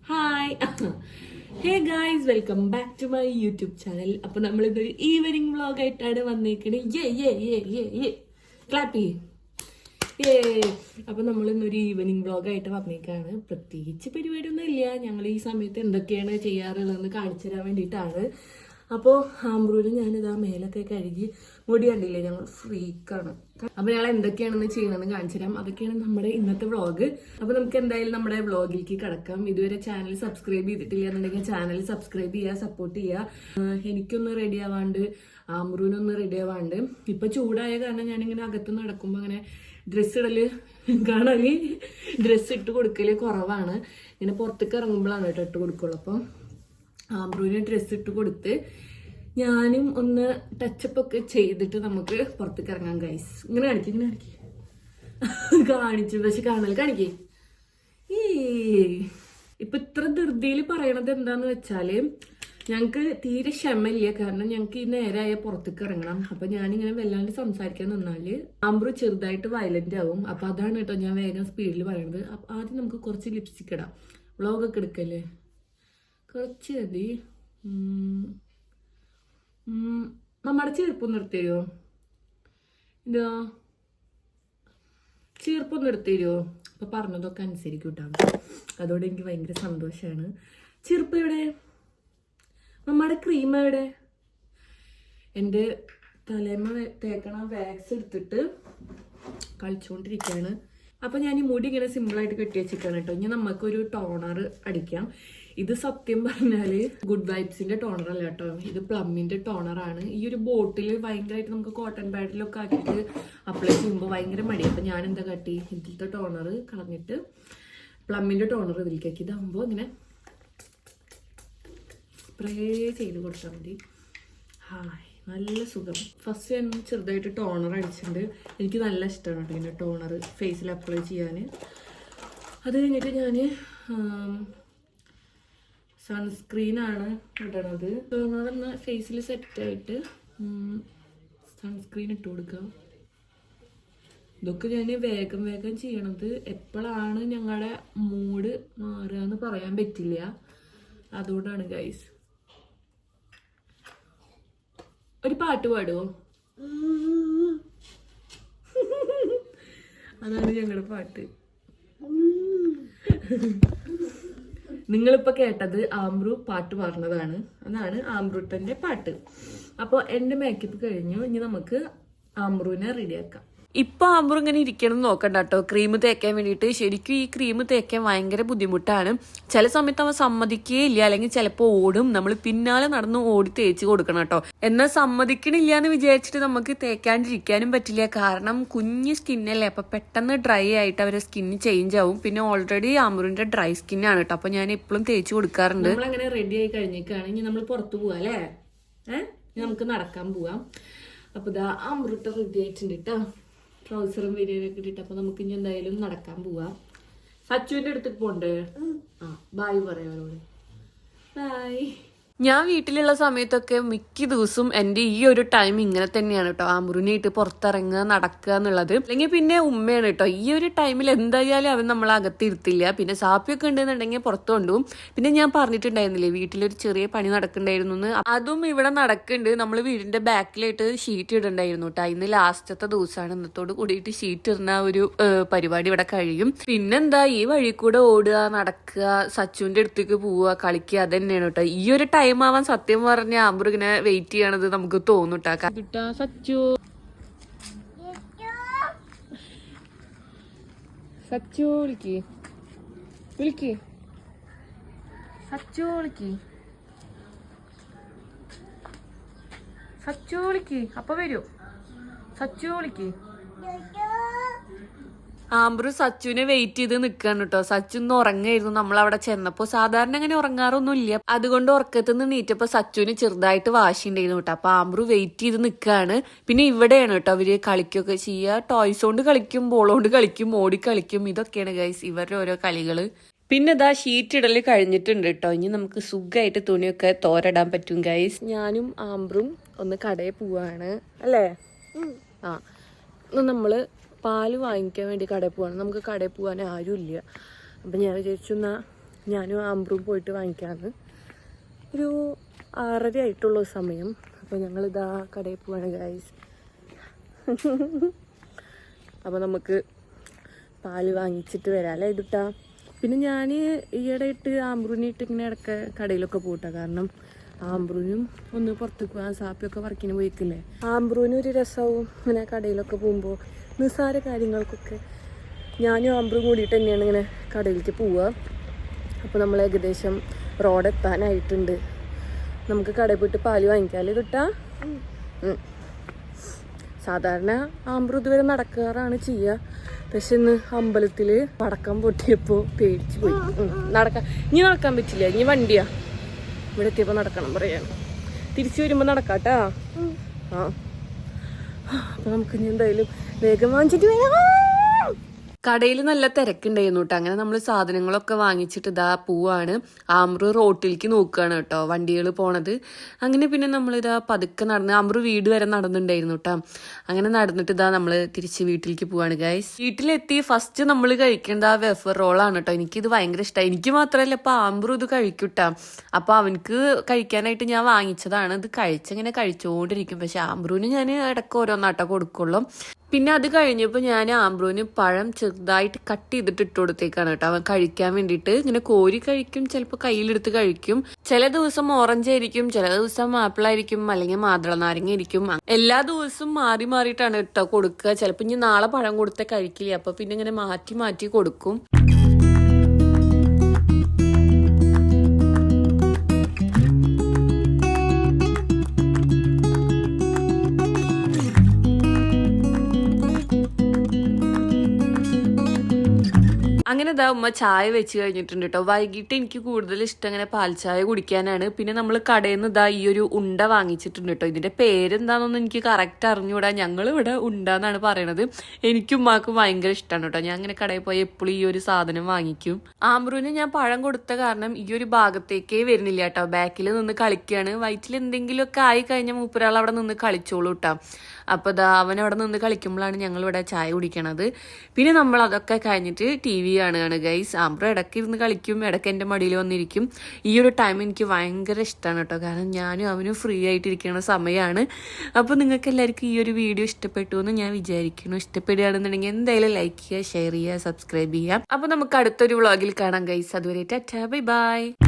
Hi hey guys, welcome back to my YouTube channel. അപ്പൊ നമ്മളിതൊരു evening vlog ആയിട്ടാണ് വന്നേക്കണത്. Clap ഏ അപ്പൊ നമ്മൾ ഇന്നൊരു ഈവനിങ് വ്ളോഗ് ആയിട്ട് വന്നേക്കാണ്. പ്രത്യേകിച്ച് പരിപാടിയൊന്നും ഇല്ല. ഞങ്ങൾ ഈ സമയത്ത് എന്തൊക്കെയാണ് ചെയ്യാറുള്ളതെന്ന് കാണിച്ചു തരാൻ വേണ്ടിയിട്ടാണ്. അപ്പോൾ ആംബ്രൂര് ഞാനിതാ മേലൊക്കെ കഴുകി മുടി കണ്ടില്ലേ, ഞങ്ങൾ ഫ്രീക്കാണ്. അപ്പൊ ഞങ്ങൾ എന്തൊക്കെയാണെന്ന് ചെയ്യണമെന്ന് കാണിച്ചു തരാം. അതൊക്കെയാണ് നമ്മുടെ ഇന്നത്തെ വ്ളോഗ്. അപ്പൊ നമുക്ക് എന്തായാലും നമ്മുടെ വ്ളോഗിലേക്ക് കടക്കാം. ഇതുവരെ ചാനൽ സബ്സ്ക്രൈബ് ചെയ്തിട്ടില്ല എന്നുണ്ടെങ്കിൽ ചാനൽ സബ്സ്ക്രൈബ് ചെയ്യുക, സപ്പോർട്ട് ചെയ്യുക. എനിക്കൊന്ന് റെഡി ആവാണ്ട്, ആംബ്രൂനൊന്ന് റെഡി ആവാണ്ട്. ഇപ്പൊ ചൂടായ കാരണം ഞാനിങ്ങനെ അകത്ത് നടക്കുമ്പോ അങ്ങനെ ഡ്രസ്സ് ഇടല് കാണാല്, ഡ്രസ്സ് ഇട്ട് കൊടുക്കല് കുറവാണ്. ഇങ്ങനെ പുറത്തേക്ക് ഇറങ്ങുമ്പോഴാണ് കേട്ടോ ഇട്ട് കൊടുക്കുള്ളൂ. അപ്പം ആംബ്രൂവിന് ഡ്രസ്സ് ഇട്ട് കൊടുത്ത് ഞാനും ഒന്ന് ടച്ചപ്പ് ഒക്കെ ചെയ്തിട്ട് നമുക്ക് പുറത്തേക്ക് ഇറങ്ങാം ഗൈസ്. ഇങ്ങനെ കാണിച്ചു, പക്ഷെ കാണിക്കേ. ഇപ്പൊ ഇത്ര ധൃതിയിൽ പറയണത് എന്താന്ന് വെച്ചാല് ഞങ്ങക്ക് തീരെ ക്ഷമയില്ല. കാരണം ഞങ്ങക്ക് ഈ നേരായ പുറത്തേക്ക് ഇറങ്ങണം. അപ്പൊ ഞാനിങ്ങനെ വല്ലാണ്ട് സംസാരിക്കാൻ നിന്നാല് ആംബ്രു ചെറുതായിട്ട് വയലന്റ് ആവും. അപ്പൊ അതാണ് കേട്ടോ ഞാൻ വേഗം സ്പീഡിൽ പറയണത്. അപ്പൊ ആദ്യം നമുക്ക് കുറച്ച് ലിപ്സ്റ്റിക് ഇടാം. വ്ളോഗൊക്കെ എടുക്കല്ലേ, കുറച്ച് മതി. നമ്മുടെ ചീർപ്പൊന്ന് എടുത്തരുമോ? ഇതാ ചീർപ്പൊന്ന് എടുത്തരുമോ? അപ്പൊ പറഞ്ഞതൊക്കെ അനുസരിക്കും കേട്ടോ. അതോടെ എനിക്ക് ഭയങ്കര സന്തോഷമാണ്. ചീർപ്പ് എവിടെ? നമ്മുടെ ക്രീം എവിടെ? എൻ്റെ തലേമ തേക്കണ വാക്സ് എടുത്തിട്ട് കളിച്ചുകൊണ്ടിരിക്കുകയാണ്. അപ്പൊ ഞാൻ ഈ മുടി ഇങ്ങനെ സിമ്പിളായിട്ട് കെട്ടി വെച്ചിട്ടാണ് കേട്ടോ. ഇനി നമുക്കൊരു ടോണർ അടിക്കാം. ഇത് സത്യം പറഞ്ഞാല് ഗുഡ് വൈബ്സിന്റെ ടോണർ അല്ല കേട്ടോ, ഇത് പ്ലമ്മിന്റെ ടോണറാണ്. ഈ ഒരു ബോട്ടിൽ ഭയങ്കരമായിട്ട് നമുക്ക് കോട്ടൺ പാഡിലൊക്കെ ആക്കിയിട്ട് അപ്ലൈ ചെയ്യുമ്പോൾ ഭയങ്കര മടി. അപ്പൊ ഞാൻ എന്താ കാട്ടി, ഇതിലത്തെ ടോണർ കളഞ്ഞിട്ട് പ്ലമ്മിന്റെ ടോണർ ഇതിലേക്കാക്കി. ഇതാകുമ്പോൾ ഇങ്ങനെ സ്പ്രേ ചെയ്ത് കൊടുത്താൽ മതി. ഹായ്, നല്ല സുഖം. ഫസ്റ്റ് ഞാൻ ചെറുതായിട്ട് ടോണർ അടിച്ചിട്ടുണ്ട്. എനിക്ക് നല്ല ഇഷ്ടമാണ് കേട്ടോ ഇങ്ങനെ ടോണർ ഫേസിൽ അപ്ലൈ ചെയ്യാൻ. അത് കഴിഞ്ഞിട്ട് ഞാൻ സൺസ്ക്രീനാണ് ഇടണത്. ടോണറൊന്ന് ഫേസിൽ സെറ്റായിട്ട് സൺസ്ക്രീൻ ഇട്ട് കൊടുക്കാം. ഇതൊക്കെ ഞാൻ വേഗം ചെയ്യണത്. എപ്പോഴാണ് ഞങ്ങളുടെ മൂഡ് മാറുക എന്ന് പറയാൻ പറ്റില്ല. അതുകൊണ്ടാണ് ഗൈസ്. ഒരു പാട്ട് പാടുമോ? അതാണ് ഞങ്ങളുടെ പാട്ട്. നിങ്ങളിപ്പോ കേട്ടത് ആംബ്രു പാട്ട് പാടുന്നതാണ്. അതാണ് ആംബ്രൂട്ടന്റെ പാട്ട്. അപ്പോൾ എന്റെ മേക്കപ്പ് കഴിഞ്ഞു. ഇനി നമുക്ക് ആംബ്രുവിനെ റെഡിയാക്കാം. ഇപ്പൊ ആംബ്രു ഇങ്ങനെ ഇരിക്കണം നോക്കണ്ട കേട്ടോ, ക്രീം തേക്കാൻ വേണ്ടിയിട്ട്. ശരിക്കും ഈ ക്രീം തേക്കാൻ ഭയങ്കര ബുദ്ധിമുട്ടാണ്. ചില സമയത്ത് അവൻ സമ്മതിക്കുകയില്ല, അല്ലെങ്കിൽ ചിലപ്പോൾ ഓടും. നമ്മൾ പിന്നാലെ നടന്ന് ഓടി തേച്ച് കൊടുക്കണം കേട്ടോ. എന്നാൽ സമ്മതിക്കണില്ല എന്ന് വിചാരിച്ചിട്ട് നമുക്ക് തേക്കാണ്ടിരിക്കാനും പറ്റില്ല. കാരണം കുഞ്ഞ് സ്കിന്നല്ലേ, അപ്പൊ പെട്ടെന്ന് ഡ്രൈ ആയിട്ട് അവരെ സ്കിന്ന് ചേഞ്ച് ആവും. പിന്നെ ഓൾറെഡി ആംബ്രുവിന്റെ ഡ്രൈ സ്കിന്നാണ് കേട്ടോ. അപ്പൊ ഞാൻ എപ്പോഴും തേച്ച് കൊടുക്കാറുണ്ട്. നമ്മളങ്ങനെ റെഡി ആയി കഴിഞ്ഞേക്കാണ്. ഇനി നമ്മൾ പുറത്ത് പോവാ അല്ലേ? നമുക്ക് നടക്കാൻ പോവാം. അപ്പൊ ഇതാ ആംബ്രുട്ട റെഡി ആയിട്ടുണ്ട് കേട്ടോ. ട്രൗസറും ബിരിയാണിയൊക്കെ ഇട്ടിട്ട്. അപ്പൊ നമുക്ക് ഇനി എന്തായാലും നടക്കാൻ പോവാം. സച്ചുവിന്റെ അടുത്തേക്ക് പോണ്ടേ? ബായ് പറയാനോട്. ബായ്. ഞാൻ വീട്ടിലുള്ള സമയത്തൊക്കെ മിക്ക ദിവസവും എൻ്റെ ഈ ഒരു ടൈം ഇങ്ങനെ തന്നെയാണ് കേട്ടോ. ആംബ്രുവിനായിട്ട് പുറത്തിറങ്ങുക, നടക്കുക എന്നുള്ളത്. അല്ലെങ്കിൽ പിന്നെ ഉമ്മയാണ് കേട്ടോ. ഈ ഒരു ടൈമിൽ എന്തായാലും അവൻ നമ്മളെ അകത്തിരുത്തില്ല. പിന്നെ സാപ്പിയൊക്കെ ഉണ്ടെന്നുണ്ടെങ്കിൽ പുറത്ത് കൊണ്ടുപോകും. പിന്നെ ഞാൻ പറഞ്ഞിട്ടുണ്ടായിരുന്നില്ലേ വീട്ടിലൊരു ചെറിയ പണി നടക്കണ്ടായിരുന്നു എന്ന്. അതും ഇവിടെ നടക്കുന്നുണ്ട്. നമ്മൾ വീടിന്റെ ബാക്കിലായിട്ട് ഷീറ്റ് ഇടണ്ടായിരുന്നു കേട്ടോ. ഇന്ന് ലാസ്റ്റത്തെ ദിവസമാണ്. ഇന്നത്തോട് കൂടിയിട്ട് ഷീറ്റ് ഇടുന്ന ഒരു പരിപാടി ഇവിടെ കഴിയും. പിന്നെന്താ, ഈ വഴി കൂടെ ഓടുക, നടക്കുക, സച്ചുവിന്റെ അടുത്തേക്ക് പോവുക, കളിക്കുക, അത് തന്നെയാണ് കേട്ടോ. ഈ ഒരു ടൈം ആവാൻ സത്യം പറഞ്ഞ ആംബ്രു ഇങ്ങനെ വെയിറ്റ് ചെയ്യണത് നമുക്ക് തോന്നുട്ടാ. സച്ചു സച്ചു വിളിക്ക്, സച്ചു വിളിക്ക്, സച്ചു വിളിക്ക്. അപ്പൊ വരൂ. സച്ചു വിളിക്ക്. ആംബ്രു സച്ചുവിനെ വെയിറ്റ് ചെയ്ത് നിൽക്കാണ് കേട്ടോ. സച്ചു ഒന്ന് ഉറങ്ങായിരുന്നു നമ്മളവിടെ ചെന്നപ്പോ. സാധാരണ അങ്ങനെ ഉറങ്ങാറൊന്നും ഇല്ല. അതുകൊണ്ട് ഉറക്കത്തുനിന്ന് നീറ്റപ്പോ സച്ചുവിന് ചെറുതായിട്ട് വാശിണ്ടായിരുന്നു കേട്ടോ. അപ്പൊ ആംബ്രു വെയിറ്റ് ചെയ്ത് നിൽക്കാണ്. പിന്നെ ഇവിടെയാണ് കേട്ടോ അവര് കളിക്കൊക്കെ ചെയ്യുക. ടോയ്സ് കൊണ്ട് കളിക്കും, ബോൾ കൊണ്ട് കളിക്കും, ഓടി കളിക്കും. ഇതൊക്കെയാണ് ഗൈസ് ഇവരുടെ ഓരോ കളികള്. പിന്നെ ഇതാ ഷീറ്റ് ഇടൽ കഴിഞ്ഞിട്ടുണ്ട് കേട്ടോ. ഇനി നമുക്ക് സുഖമായിട്ട് തുണിയൊക്കെ തോരടാൻ പറ്റും ഗൈസ്. ഞാനും ആംബ്രും ഒന്ന് കടയിൽ പോവാണ് അല്ലേ? നമ്മള് പാല് വാങ്ങിക്കാൻ വേണ്ടി കടയിൽ പോവാണ്. നമുക്ക് കടയിൽ പോകാൻ ആരും ഇല്ല. അപ്പം ഞാൻ വിചാരിച്ചു എന്നാൽ ഞാനും ആംബ്രൂ പോയിട്ട് വാങ്ങിക്കാമെന്ന്. ഒരു 6:30 ആയിട്ടുള്ള സമയം. അപ്പോൾ ഞങ്ങളിതാ കടയിൽ പോവാണ് ഗൈസ്. അപ്പോൾ നമുക്ക് പാല് വാങ്ങിച്ചിട്ട് വരാം അല്ലേ ഇതിട്ടാ. പിന്നെ ഞാൻ ഈയിടെ ഇട്ട് ആംബ്രൂനിട്ട് ഇങ്ങനെ ഇടയ്ക്ക് കടയിലൊക്കെ പോട്ടാ. കാരണം ആംബ്രൂനും ഒന്ന് പുറത്തേക്ക് പോകാൻ സാപ്പിയൊക്കെ വർക്കിന് പോയിക്കില്ലേ. ആംബ്രൂനും ഒരു രസവും ഇങ്ങനെ കടയിലൊക്കെ പോകുമ്പോൾ നിസ്സാര കാര്യങ്ങൾക്കൊക്കെ ഞാനും ആംബ്രൂം കൂടിയിട്ട് തന്നെയാണ് ഇങ്ങനെ കടയിലേക്ക് പോവുക. അപ്പോൾ നമ്മൾ ഏകദേശം റോഡ് എത്താനായിട്ടുണ്ട്. നമുക്ക് കടയിൽ പോയിട്ട് പാല് വാങ്ങിക്കാമല്ലേ കിട്ടാ. സാധാരണ ആംബ്രൂ ഇതുവരെ നടക്കാറാണ് ചെയ്യുക. പക്ഷെ ഇന്ന് അമ്പലത്തിൽ പടക്കം പൊട്ടിയപ്പോൾ പേടിച്ച് പോയി. ഇനി നടക്കാൻ പറ്റില്ല, ഇനി വണ്ടിയാ. ഇവിടെ എത്തിയപ്പോൾ നടക്കണം പറയാണ്. തിരിച്ചു വരുമ്പോൾ നടക്കാട്ടാ. അപ്പൊ നമുക്ക് ഇനി എന്തായാലും വേഗം വാങ്ങിച്ചിട്ട് വരാം. കടയിൽ നല്ല തിരക്കുണ്ടായിരുന്നു കേട്ടോ. അങ്ങനെ നമ്മൾ സാധനങ്ങളൊക്കെ വാങ്ങിച്ചിട്ട് ഇതാ പോവാണ്. ആംബ്രു റോട്ടിലേക്ക് നോക്കുകയാണ് കേട്ടോ, വണ്ടികൾ പോണത്. അങ്ങനെ പിന്നെ നമ്മളിതാ പതുക്കെ നടന്ന് ആംബ്രു വീട് വരെ നടന്നിട്ടുണ്ടായിരുന്നു കേട്ടോ. അങ്ങനെ നടന്നിട്ട് ഇതാ നമ്മൾ തിരിച്ച് വീട്ടിലേക്ക് പോവാണ് ഗൈസ്. വീട്ടിലെത്തി ഫസ്റ്റ് നമ്മൾ കഴിക്കേണ്ട ആ വെഫർ റോളാണ് കേട്ടോ. എനിക്കിത് ഭയങ്കര ഇഷ്ടമായി. എനിക്ക് മാത്രമല്ല ഇപ്പം ആംബ്രു ഇത് കഴിക്കൂട്ടാ. അപ്പോൾ അവനക്ക് കഴിക്കാനായിട്ട് ഞാൻ വാങ്ങിച്ചതാണ്. ഇത് കഴിച്ചങ്ങനെ കഴിച്ചുകൊണ്ടിരിക്കും. പക്ഷെ ആംബ്രുവിന് ഞാൻ ഇടയ്ക്ക് ഓരോന്നാട്ടോ കൊടുക്കുള്ളൂ. പിന്നെ അത് കഴിഞ്ഞപ്പോൾ ഞാൻ ആംബ്രൂന് പഴം ചെറുതായിട്ട് കട്ട് ചെയ്തിട്ട് ഇട്ട് കൊടുത്തേക്കാണ് കേട്ടോ, അവൻ കഴിക്കാൻ വേണ്ടിയിട്ട്. ഇങ്ങനെ കോരി കഴിക്കും, ചിലപ്പോൾ കയ്യിലെടുത്ത് കഴിക്കും. ചില ദിവസം ഓറഞ്ച് ആയിരിക്കും, ചില ദിവസം ആപ്പിൾ ആയിരിക്കും, അല്ലെങ്കിൽ മാതള നാരങ്ങ ആയിരിക്കും. എല്ലാ ദിവസവും മാറി മാറിയിട്ടാണ് കേട്ടോ കൊടുക്കുക. ചിലപ്പോൾ ഇനി നാളെ പഴം കൊടുത്തേ കഴിക്കില്ല, അപ്പോൾ പിന്നെ ഇങ്ങനെ മാറ്റി മാറ്റി കൊടുക്കും. അങ്ങനെ ഇതാ ഉമ്മ ചായ വെച്ച് കഴിഞ്ഞിട്ടുണ്ട് കേട്ടോ. വൈകിട്ട് എനിക്ക് കൂടുതൽ ഇഷ്ടം അങ്ങനെ പാൽ ചായ കുടിക്കാനാണ്. പിന്നെ നമ്മൾ കടയിൽ നിന്ന് ഇതാ ഈ ഒരു ഉണ്ട വാങ്ങിച്ചിട്ടുണ്ട് കേട്ടോ. ഇതിന്റെ പേരെന്താണെന്നൊന്നും എനിക്ക് കറക്റ്റ് അറിഞ്ഞുകൂടാ. ഞങ്ങളിവിടെ ഉണ്ടാന്നാണ് പറയണത്. എനിക്കും ഉമ്മാക്കും ഭയങ്കര ഇഷ്ടമാണ് കേട്ടോ. ഞാൻ അങ്ങനെ കടയിൽ പോയി എപ്പോഴും ഈ ഒരു സാധനം വാങ്ങിക്കും. ആംബ്രൂന് ഞാൻ പഴം കൊടുത്ത കാരണം ഈ ഒരു ഭാഗത്തേക്കേ വരുന്നില്ല കേട്ടോ. ബാക്കിൽ നിന്ന് കളിക്കുകയാണ്. വയറ്റിൽ എന്തെങ്കിലുമൊക്കെ ആയി കഴിഞ്ഞാൽ മൂപ്പരാൾ അവിടെ നിന്ന് കളിച്ചോളൂ കേട്ടോ. അപ്പോൾ ഇതാ അവൻ അവിടെ നിന്ന് കളിക്കുമ്പോഴാണ് ഞങ്ങളിവിടെ ചായ കുടിക്കണത്. പിന്നെ നമ്മൾ അതൊക്കെ കഴിഞ്ഞിട്ട് TV കാണുകയാണ് ഗൈസ്. ആംബ്രോ ഇടയ്ക്ക് ഇരുന്ന് കളിക്കും, ഇടയ്ക്ക് എൻ്റെ മടിയിൽ വന്നിരിക്കും. ഈ ഒരു ടൈം എനിക്ക് ഭയങ്കര ഇഷ്ടമാണ് കേട്ടോ. കാരണം ഞാനും അവനും ഫ്രീ ആയിട്ടിരിക്കുന്ന സമയമാണ്. അപ്പോൾ നിങ്ങൾക്ക് എല്ലാവർക്കും ഈ ഒരു വീഡിയോ ഇഷ്ടപ്പെട്ടു എന്ന് ഞാൻ വിചാരിക്കുന്നു. ഇഷ്ടപ്പെടുകയാണെന്നുണ്ടെങ്കിൽ എന്തായാലും ലൈക്ക് ചെയ്യുക, ഷെയർ ചെയ്യുക, സബ്സ്ക്രൈബ് ചെയ്യുക. അപ്പോൾ നമുക്ക് അടുത്തൊരു വ്ളോഗിൽ കാണാം ഗൈസ്. അതുവരെ ടാറ്റാ, ബൈ ബൈ.